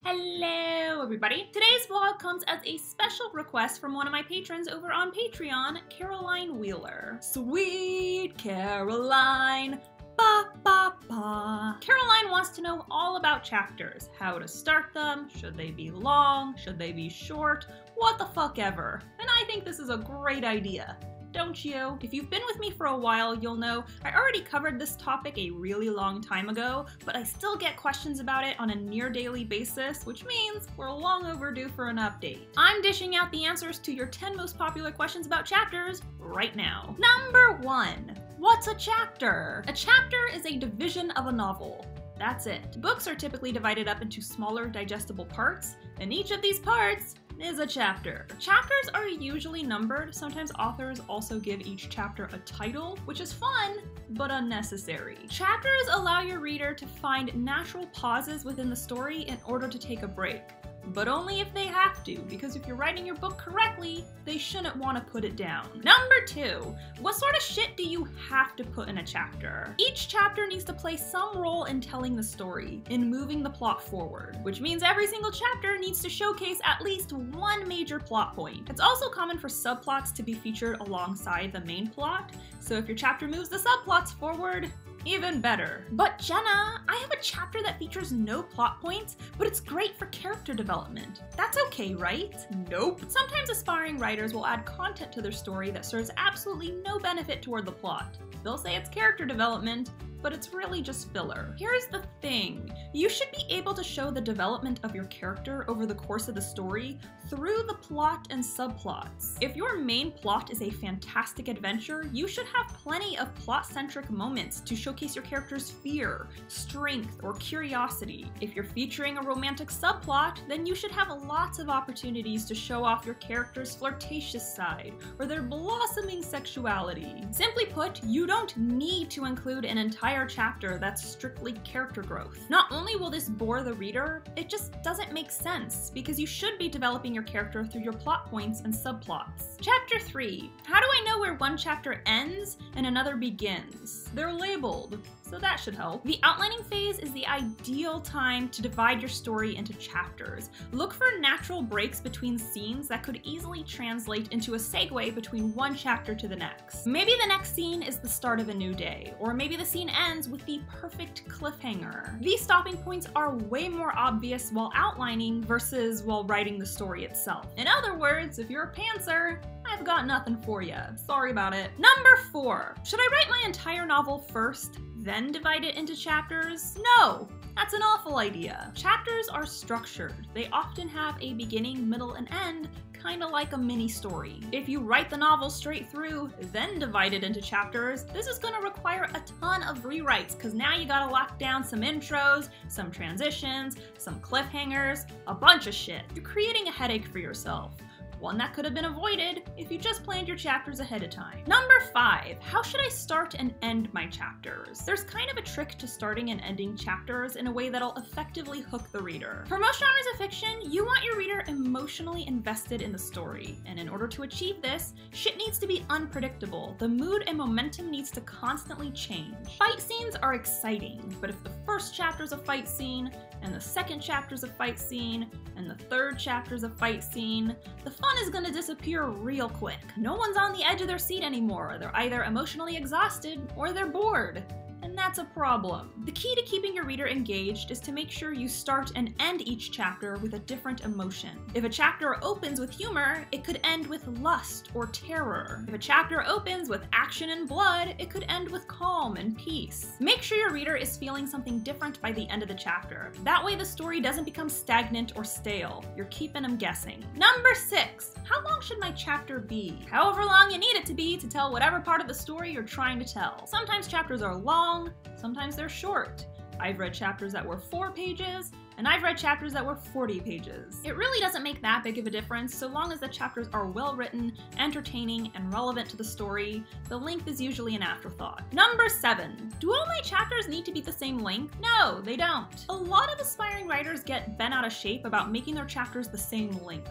Hello everybody! Today's vlog comes as a special request from one of my patrons over on Patreon, Caroline Wheeler. Sweet Caroline! Ba ba ba! Caroline wants to know all about chapters. How to start them, should they be long, should they be short, what the fuck ever. And I think this is a great idea. Don't you? If you've been with me for a while, you'll know I already covered this topic a really long time ago, but I still get questions about it on a near daily basis, which means we're long overdue for an update. I'm dishing out the answers to your 10 most popular questions about chapters right now. Number 1. What's a chapter? A chapter is a division of a novel. That's it. Books are typically divided up into smaller, digestible parts, and each of these parts is a chapter. Chapters are usually numbered. Sometimes authors also give each chapter a title, which is fun, but unnecessary. Chapters allow your reader to find natural pauses within the story in order to take a break. But only if they have to, because if you're writing your book correctly, they shouldn't want to put it down. Number 2, what sort of shit do you have to put in a chapter? Each chapter needs to play some role in telling the story, in moving the plot forward, which means every single chapter needs to showcase at least one major plot point. It's also common for subplots to be featured alongside the main plot, so if your chapter moves the subplots forward, even better. But Jenna, I have a chapter that features no plot points, but it's great for character development. That's okay, right? Nope. Sometimes aspiring writers will add content to their story that serves absolutely no benefit toward the plot. They'll say it's character development, but it's really just filler. Here's the thing. You should be able to show the development of your character over the course of the story through the plot and subplots. If your main plot is a fantastic adventure, you should have plenty of plot-centric moments to showcase your character's fear, strength, or curiosity. If you're featuring a romantic subplot, then you should have lots of opportunities to show off your character's flirtatious side or their blossoming sexuality. Simply put, you don't need to include an entire chapter that's strictly character growth. Not only will this bore the reader, it just doesn't make sense because you should be developing your character through your plot points and subplots. Chapter 3. How do I know where one chapter ends and another begins? They're labeled, so that should help. The outlining phase is the ideal time to divide your story into chapters. Look for natural breaks between scenes that could easily translate into a segue between one chapter to the next. Maybe the next scene is the start of a new day, or maybe the scene ends with the perfect cliffhanger. These stopping points are way more obvious while outlining versus while writing the story itself. In other words, if you're a pantser, I've got nothing for you. Sorry about it. Number 4. Should I write my entire novel first, then divide it into chapters? No! That's an awful idea. Chapters are structured. They often have a beginning, middle, and end, kinda like a mini story. If you write the novel straight through, then divide it into chapters, this is gonna require a ton of rewrites, because now you gotta lock down some intros, some transitions, some cliffhangers, a bunch of shit. You're creating a headache for yourself. One that could have been avoided if you just planned your chapters ahead of time. Number 5, how should I start and end my chapters? There's kind of a trick to starting and ending chapters in a way that'll effectively hook the reader. For most genres of fiction, you want your reader emotionally invested in the story, and in order to achieve this, shit needs to be unpredictable. The mood and momentum needs to constantly change. Fight scenes are exciting, but if the first chapter's a fight scene, and the second chapter's a fight scene, and the third chapter's a fight scene, the fun is gonna disappear real quick. No one's on the edge of their seat anymore. They're either emotionally exhausted or they're bored. And that's a problem. The key to keeping your reader engaged is to make sure you start and end each chapter with a different emotion. If a chapter opens with humor, it could end with lust or terror. If a chapter opens with action and blood, it could end with calm and peace. Make sure your reader is feeling something different by the end of the chapter. That way the story doesn't become stagnant or stale. You're keeping them guessing. Number 6. How long should my chapter be? However long you need it to be to tell whatever part of the story you're trying to tell. Sometimes chapters are long, sometimes they're short. I've read chapters that were 4 pages, and I've read chapters that were 40 pages. It really doesn't make that big of a difference so long as the chapters are well written, entertaining, and relevant to the story. The length is usually an afterthought. Number 7. Do all my chapters need to be the same length? No, they don't. A lot of aspiring writers get bent out of shape about making their chapters the same length.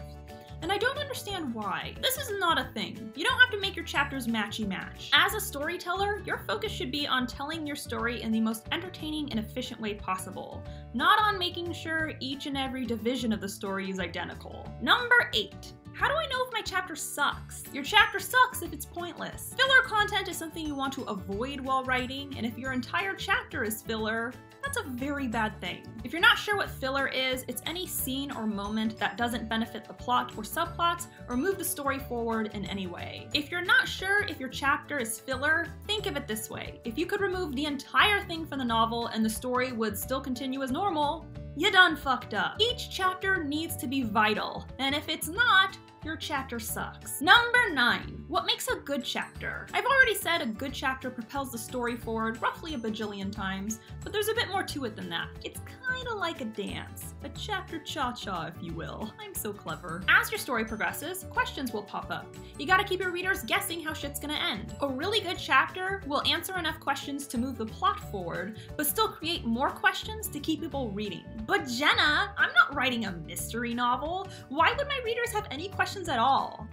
and I don't understand why. This is not a thing. You don't have to make your chapters matchy-match. As a storyteller, your focus should be on telling your story in the most entertaining and efficient way possible, not on making sure each and every division of the story is identical. Number 8. How do I know if my chapter sucks? Your chapter sucks if it's pointless. Filler content is something you want to avoid while writing, and if your entire chapter is filler, that's a very bad thing. If you're not sure what filler is, it's any scene or moment that doesn't benefit the plot or subplots or move the story forward in any way. If you're not sure if your chapter is filler, think of it this way. If you could remove the entire thing from the novel and the story would still continue as normal, you done fucked up. Each chapter needs to be vital, and if it's not, your chapter sucks. Number 9. What makes a good chapter? I've already said a good chapter propels the story forward roughly a bajillion times, but there's a bit more to it than that. It's kinda like a dance. A chapter cha-cha, if you will. I'm so clever. As your story progresses, questions will pop up. You gotta keep your readers guessing how shit's gonna end. A really good chapter will answer enough questions to move the plot forward, but still create more questions to keep people reading. But Jenna, I'm not writing a mystery novel. Why would my readers have any questions at all?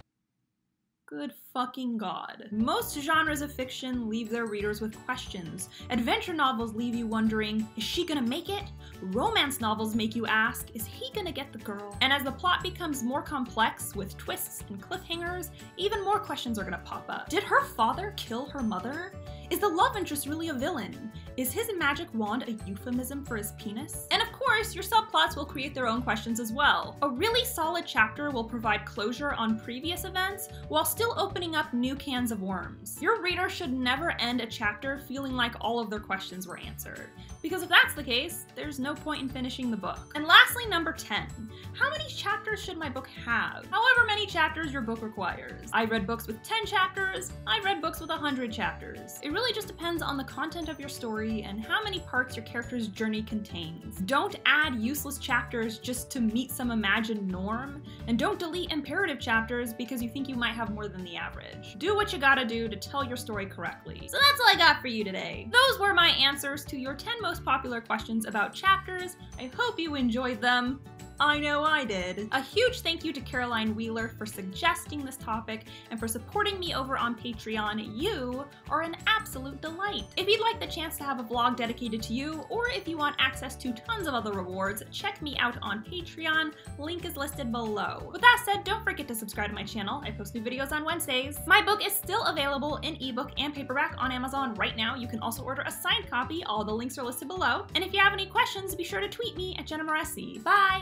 Good fucking God. Most genres of fiction leave their readers with questions. Adventure novels leave you wondering, is she gonna make it? Romance novels make you ask, is he gonna get the girl? And as the plot becomes more complex with twists and cliffhangers, even more questions are gonna pop up. Did her father kill her mother? Is the love interest really a villain? Is his magic wand a euphemism for his penis? And of course, your subplots will create their own questions as well. A really solid chapter will provide closure on previous events while still opening up new cans of worms. Your reader should never end a chapter feeling like all of their questions were answered, because if that's the case, there's no point in finishing the book. And lastly, number 10. How many chapters should my book have? However many chapters your book requires. I've read books with 10 chapters, I've read books with 100 chapters. It really just depends on the content of your story and how many parts your character's journey contains. Don't add useless chapters just to meet some imagined norm, and don't delete imperative chapters because you think you might have more than the average. Do what you gotta do to tell your story correctly. So that's all I got for you today. Those were my answers to your 10 most popular questions about chapters. I hope you enjoyed them. I know I did. A huge thank you to Caroline Wheeler for suggesting this topic and for supporting me over on Patreon. You are an absolute delight. If you'd like the chance to have a vlog dedicated to you, or if you want access to tons of other rewards, check me out on Patreon. Link is listed below. With that said, don't forget to subscribe to my channel. I post new videos on Wednesdays. My book is still available in ebook and paperback on Amazon right now. You can also order a signed copy. All the links are listed below. And if you have any questions, be sure to tweet me at Jenna Moreci. Bye!